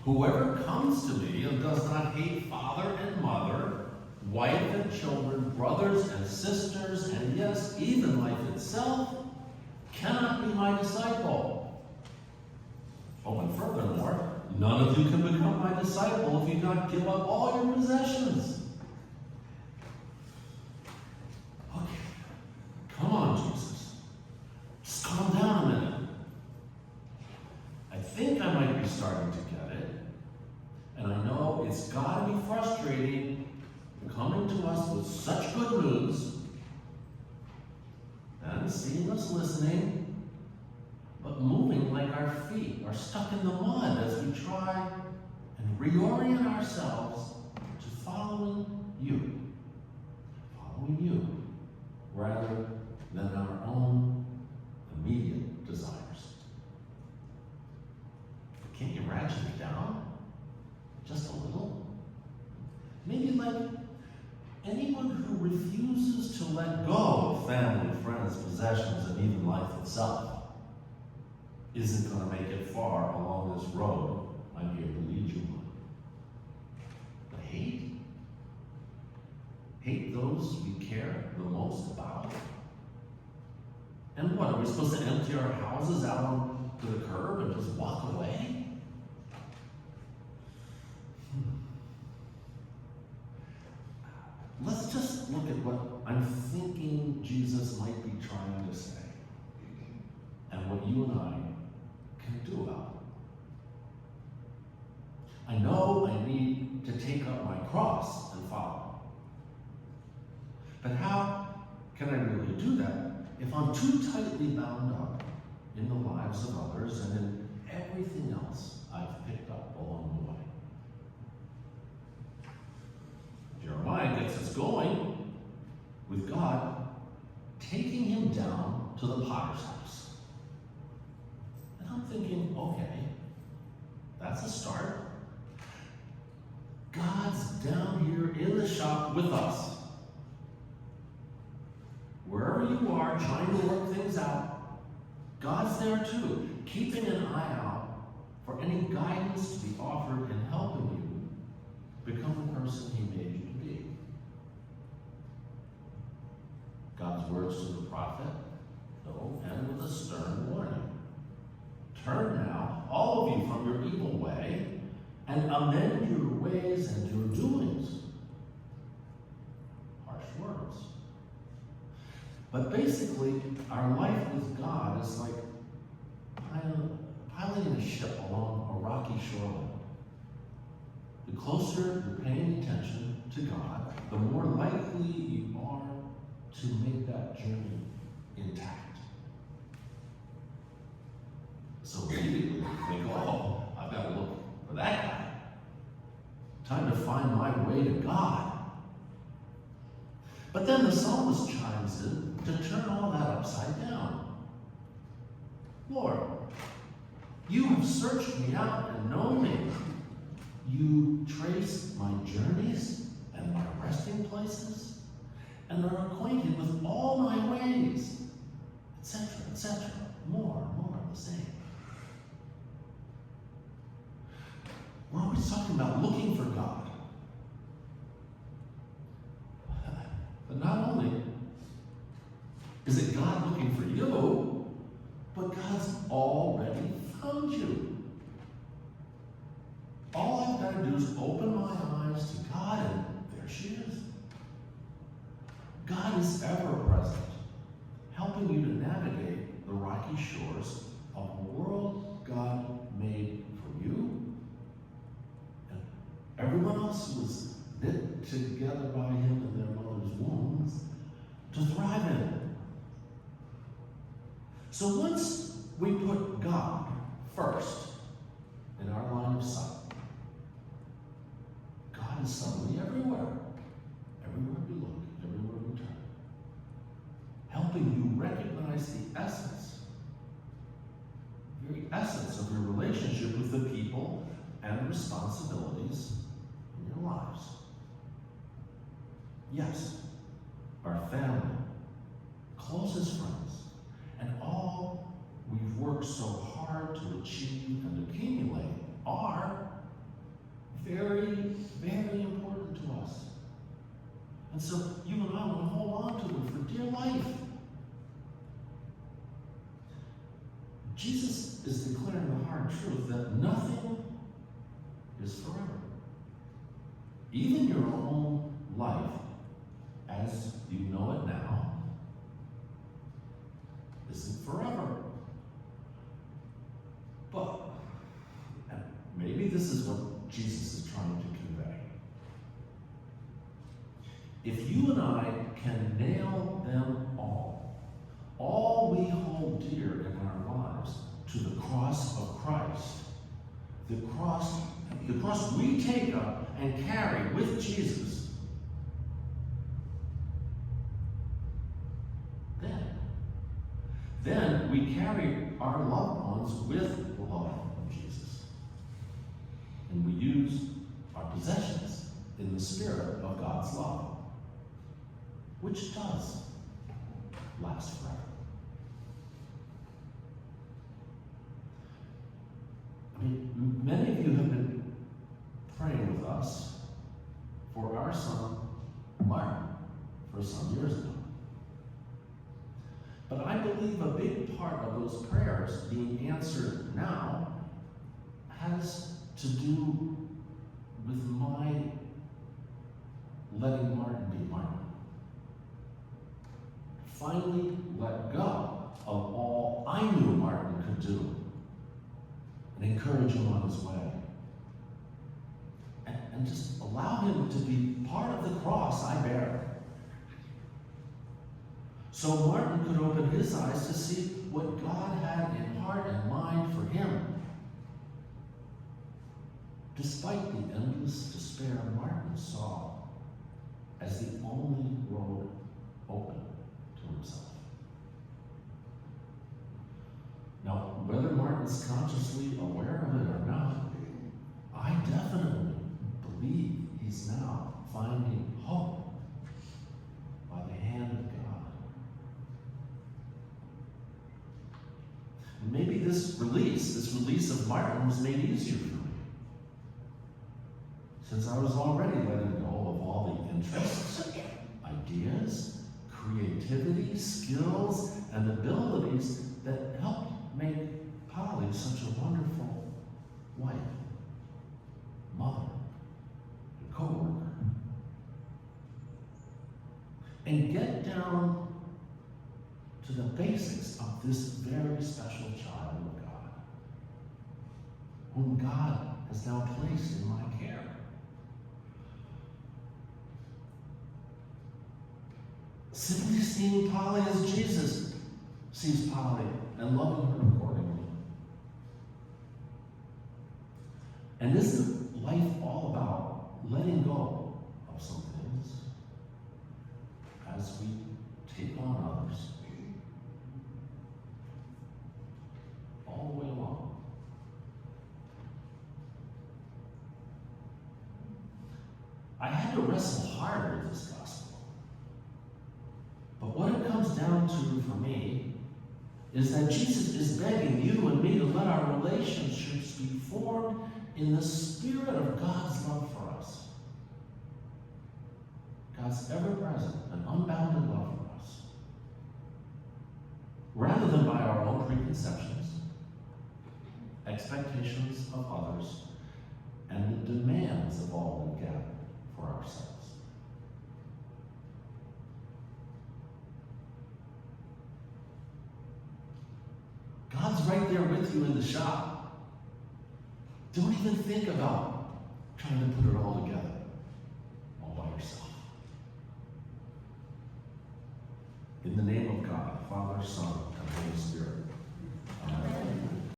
Whoever comes to me and does not hate father and mother, wife and children, brothers and sisters, and yes, even life itself, cannot be my disciple. Oh, and furthermore, none of you can become my disciple if you do not give up all your possessions. Okay, come on, Jesus. Just calm down a minute. I think I might be starting to get it. And I know it's got to be frustrating coming to us with such good news and seeing us listening, but moving like our feet are stuck in the mud as we try and reorient ourselves to following you rather than our own immediate desires. Can't you ratchet it down just a little? Maybe like anyone who refuses to let go of family, friends, possessions, and even life itself isn't going to make it far along this road I'm here to lead you on. But hate those we care the most about. And what, are we supposed to empty our houses out onto the curb and just walk away? Let's just look at what I'm thinking Jesus might be trying to say and what you and I can do about it. I know I need to take up my cross and follow. But how can I really do that if I'm too tightly bound up in the lives of others and in everything else I've picked up along the way? Jeremiah gets us going with God taking him down to the potter's house. And I'm thinking, okay, that's a start. God's down here in the shop with us. Wherever you are trying to work things out, God's there too, keeping an eye out for any guidance to be offered in helping you become the person he made you to be. God's words to the prophet, though, end with a stern warning. Turn now, all of you, from your evil way, and amend your ways and your doings. Harsh words. But basically, our life with God is like piloting a ship along a rocky shoreline. The closer you're paying attention to God, the more likely you are to make that journey intact. So immediately you think, oh, I've got to look for that guy. Time to find my way to God. But then the psalmist chimes in to turn all that upside down. Lord, you have searched me out and known me. You trace my journeys and my resting places, and are acquainted with all my ways, etc., etc. More of the same. We're always talking about looking for God. But not only is it God looking for you, but God's already found you. All I've got to do is open my eyes to God, and there she is. God is ever present, helping you to navigate the rocky shores of a world God made for you and everyone else who was knit together by him in their mother's wombs to thrive in. So once we put God first in our line of sight, God is suddenly everywhere. Everywhere we look, everywhere we turn. Helping you recognize the essence, very essence of your relationship with the people and responsibilities in your lives. Yes, our family, closest friends, and all we've worked so hard to achieve and accumulate are very, very important to us. And so you and I want to hold on to them for dear life. Jesus is declaring the hard truth that nothing is forever. Even your own life, as you know it now, isn't forever. But maybe this is what Jesus is trying to convey. If you and I can nail them all we hold dear in our lives, to the cross of Christ, the cross we take up and carry with Jesus, then we carry our loved ones with the love of Jesus. And we use our possessions in the spirit of God's love, which does last forever. I mean, many of you have been praying with us for our son, Martin, for some years now. But I believe a big part of those prayers being answered now has to do with my letting Martin be Martin. Finally let go of all I knew Martin could do and encourage him on his way. And just allow him to be part of the cross I bear. So Martin could open his eyes to see what God had in heart and mind for him. Despite the endless despair Martin saw as the only road open to himself. Now, whether Martin's consciously aware of it or not, I definitely believe he's now finding hope by the hand of God. And maybe this release of Martin was made easier for me, since I was already letting go of all the interests, ideas, creativity, skills, and abilities that helped make Polly such a wonderful wife, mother, and co-worker. And get down to the basics of this very special child of God, whom God has now placed in my care. Simply seeing Polly as Jesus sees Polly and loving her accordingly. And isn't life all about letting go of some things as we take on others all the way along? I had to wrestle hard with this gospel. But what it comes down to for me is that Jesus is begging you and me to let our relationships be formed in the spirit of God's love for us. God's ever-present and unbounded love for us. Rather than by our own preconceptions, expectations of others, and the demands of all we gather for ourselves. God's right there with you in the shop. Don't even think about trying to put it all together all by yourself. In the name of God, Father, Son, and Holy Spirit.